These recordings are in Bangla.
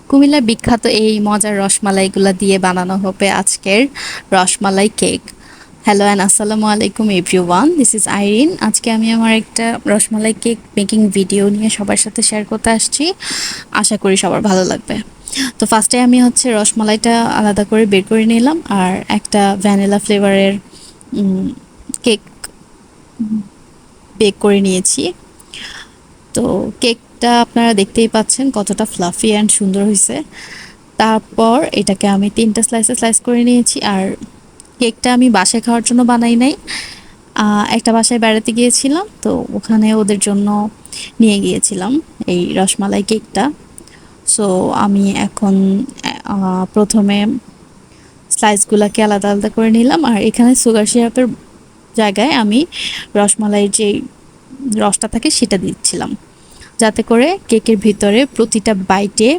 কুমিল্লার বিখ্যাত এই মজার রসমালাইগুলা দিয়ে বানানো হবে আজকের রসমালাই কেক। হ্যালো অ্যান্ড আসসালামু আলাইকুম এভরিওয়ান, দিস ইজ আইরিন। আজকে আমি আমার একটা রসমালাই কেক মেকিং ভিডিও নিয়ে সবার সাথে শেয়ার করতে আসছি। আশা করি সবার ভালো লাগবে। তো ফার্স্টে আমি রসমালাইটা আলাদা করে বের করে নিলাম আর একটা ভ্যানিলা ফ্লেভারের কেক বেক করে নিয়েছি। তো কেকটা আপনারা দেখতেই পাচ্ছেন কতটা ফ্লাফি অ্যান্ড সুন্দর হয়েছে। তারপর এটাকে আমি 3টা স্লাইসে স্লাইস করে নিয়েছি। আর কেকটা আমি বাসায় খাওয়ার জন্য বানাই নাই, একটা বাসায় বেড়াতে গিয়েছিলাম, তো ওখানে ওদের জন্য নিয়ে গিয়েছিলাম এই রসমালাই কেকটা। সো আমি এখন প্রথমে স্লাইসগুলোকে আলাদা আলাদা করে নিলাম, আর এখানে সুগার সিরাপের জায়গায় আমি রসমালাইয়ের যে রসটা থাকে সেটা দিচ্ছিলাম, যাতে করে কেকের ভিতরে প্রতিটা বাইটে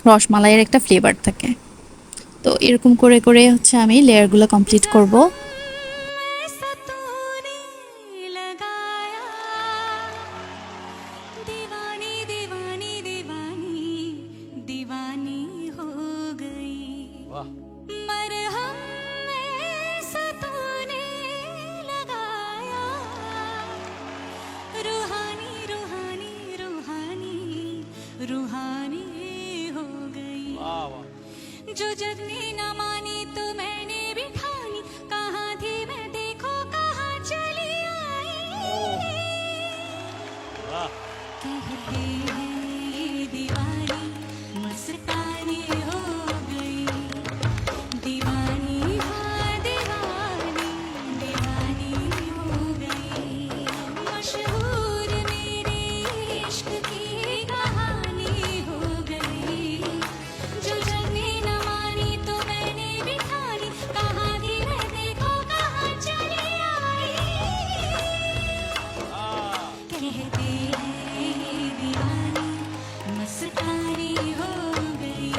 রসমালাইয়ের একটা ফ্লেভার থাকে। তো এরকম করে করে আমি লেয়ারগুলো কমপ্লিট করব। रूहानी हो गई जो जग ने न मानी तो मैंने भी ठानी कहाँ थी मैं देखो कहाँ चली आई कहते हैं ये दीवानी मस्तानी हो गई दीवानी हाँ दीवानी दीवानी हो गई मशहूर मेरे इश्क की कहानी हो गई जो जगने न मानी तो मैंने भी ठानी कहाँ थी मैं देखो कहाँ चली आई कहते हैं ये दीवानी मस्तानी हो गई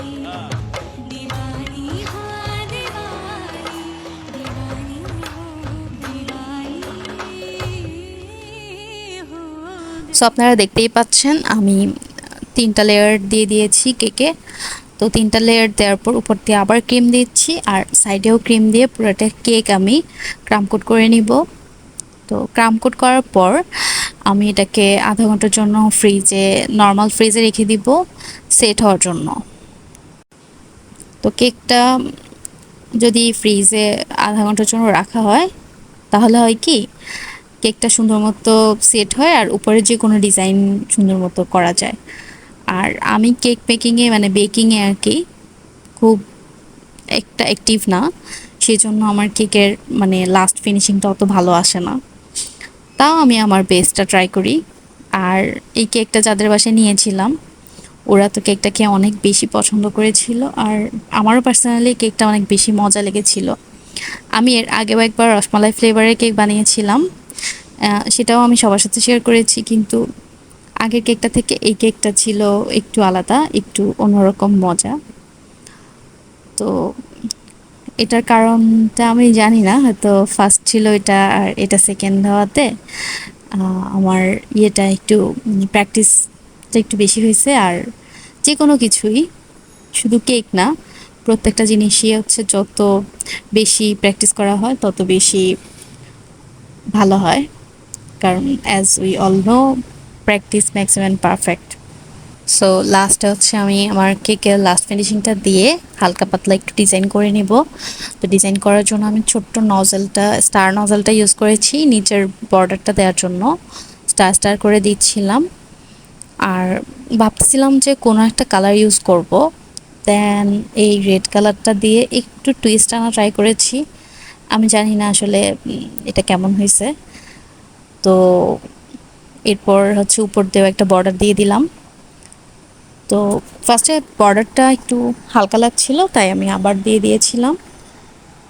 दीवानी हाँ दीवानी दीवानी हो गई সো আপনারা দেখতেই পাচ্ছেন আমি 3টা লেয়ার দিয়ে দিয়েছি কেকে। তো 3টা লেয়ার দেওয়ার পর উপর দিয়ে আবার ক্রিম দিচ্ছি, আর সাইডেও ক্রিম দিয়ে পুরোটা কেক আমি ক্রাম কোট করে নিব। তো ক্রাম কোট করার পর আমি এটাকে আধা ঘন্টার জন্য নর্মাল ফ্রিজে রেখে দিব সেট হওয়ার জন্য। তো কেকটা যদি ফ্রিজে আধা ঘন্টার জন্য রাখা হয় তাহলে হয় কি, কেকটা সুন্দর মতো সেট হয় আর উপরে যে কোনো ডিজাইন সুন্দর মতো করা যায়। আর আমি কেক মেকিংয়ে মানে বেকিংয়ে আর কি খুব একটা অ্যাক্টিভ না, সেই জন্য আমার কেকের মানে লাস্ট ফিনিশিংটা অত ভালো আসে না। তাও আমি আমার বেস্টটা ট্রাই করি। আর এই কেকটা যাদের বাসায় নিয়েছিলাম ওরা তো কেকটা খেয়ে অনেক বেশি পছন্দ করেছিল, আর আমারও পার্সোনালি কেকটা অনেক বেশি মজা লেগেছিল। আমি এর আগেও একবার রসমালাই ফ্লেভারের কেক বানিয়েছিলাম, সেটাও আমি সবার সাথে শেয়ার করেছি, কিন্তু আগের কেকটা থেকে এই কেকটা ছিল একটু আলাদা, একটু অন্যরকম মজা। তো এটার কারণটা আমি জানি না, হয়তো ফার্স্ট ছিল এটা আর এটা সেকেন্ড হওয়াতে আমার ইয়েটা একটু প্র্যাকটিসটা একটু বেশি হয়েছে। আর যে কোনো কিছুই, শুধু কেক না, প্রত্যেকটা জিনিসই যত বেশি প্র্যাকটিস করা হয় তত বেশি ভালো হয়, কারণ as we all know practice makes man perfect. So লাস্টে আমি আমার কেকের লাস্ট ফিনিশিংটা দিয়ে হালকা পাতলা একটু ডিজাইন করে নিব। তো ডিজাইন করার জন্য আমি ছোট্ট স্টার নজলটা ইউজ করেছি নিচের বর্ডারটা দেওয়ার জন্য, স্টার করে দিচ্ছিলাম। আর ভাবছিলাম যে কোনো একটা কালার ইউজ করব, দেন এই রেড কালারটা দিয়ে একটু টুইস্ট আনা ট্রাই করেছি। আমি জানি না আসলে এটা কেমন হয়েছে। তো এরপর উপর দিয়েও একটা বর্ডার দিয়ে দিলাম। তো ফার্স্টে বর্ডারটা একটু হালকা লাগছিল তাই আমি আবার দিয়ে দিয়েছিলাম।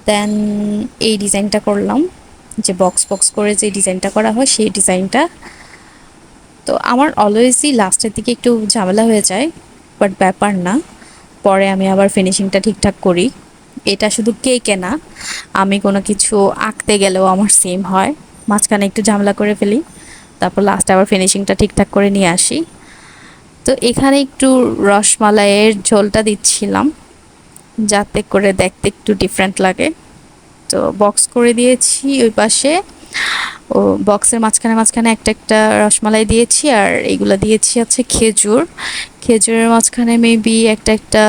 দেন এই ডিজাইনটা করলাম, যে বক্স বক্স করে যে ডিজাইনটা করা হয় সেই ডিজাইনটা। তো আমার অলওয়েজই লাস্টের দিকে একটু ঝামেলা হয়ে যায়, বাট ব্যাপার না, পরে আমি আবার ফিনিশিংটা ঠিকঠাক করি। এটা শুধু কেকে না, আমি কোনো কিছু আঁকতে গেলেও আমার সেম হয়, মাঝখানে একটু ঝামেলা করে ফেলি, তারপর লাস্টে আবার ফিনিশিংটা ঠিকঠাক করে নিয়ে আসি। তো এখানে একটু রসমালাইয়ের ঝোলটা দিচ্ছিলাম যাতে করে দেখতে একটু ডিফারেন্ট লাগে। তো বক্স করে দিয়েছি ওই পাশে, ও বক্সের মাঝখানে মাঝখানে একটা একটা রসমালাই দিয়েছি, আর এগুলো দিয়েছি হচ্ছে খেজুর। খেজুরের মাঝখানে মেবি একটা একটা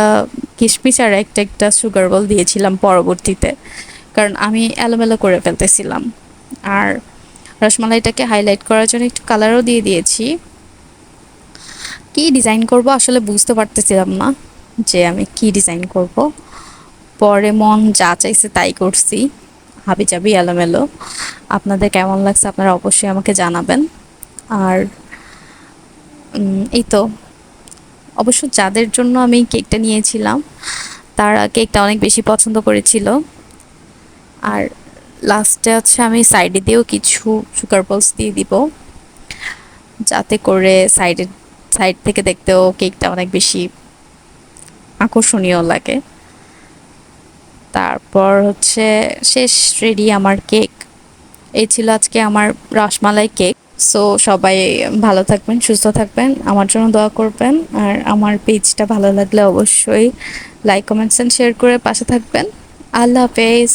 কিশমিশ আর একটা একটা সুগার বল দিয়েছিলাম পরবর্তীতে, কারণ আমি এলোমেলো করে ফেলতেছিলাম। আর রসমালাইটাকে হাইলাইট করার জন্য একটু কালারও দিয়ে দিয়েছি। কি ডিজাইন করব আসলে বুঝতে পারতেছিলাম না যে আমি কি ডিজাইন করব। পরে মন যা চাইছে তাই করছি, হাবিজাবি এলোমেলো। আপনাদের কেমন লাগছে আপনারা অবশ্যই আমাকে জানাবেন। আর এই তো, অবশ্য যাদের জন্য আমি কেকটা নিয়েছিলাম তারা কেকটা অনেক বেশি পছন্দ করেছিল। আর লাস্টে হচ্ছে আমি সাইডে দিয়েও কিছু সুগার বলস দিয়ে দিব, যাতে করে সাইড থেকে দেখতেও কেকটা অনেক বেশি আকর্ষণীয় লাগে। তারপর হচ্ছে শেষ রেডি আমার কেক। এই ছিল আজকে আমার রসমালাই কেক। সো সবাই ভালো থাকবেন, সুস্থ থাকবেন, আমার জন্য দোয়া করবেন। আর আমার পেজটা ভালো লাগলে অবশ্যই লাইক কমেন্টস এন্ড শেয়ার করে পাশে থাকবেন। আল্লাহ হাফেজ।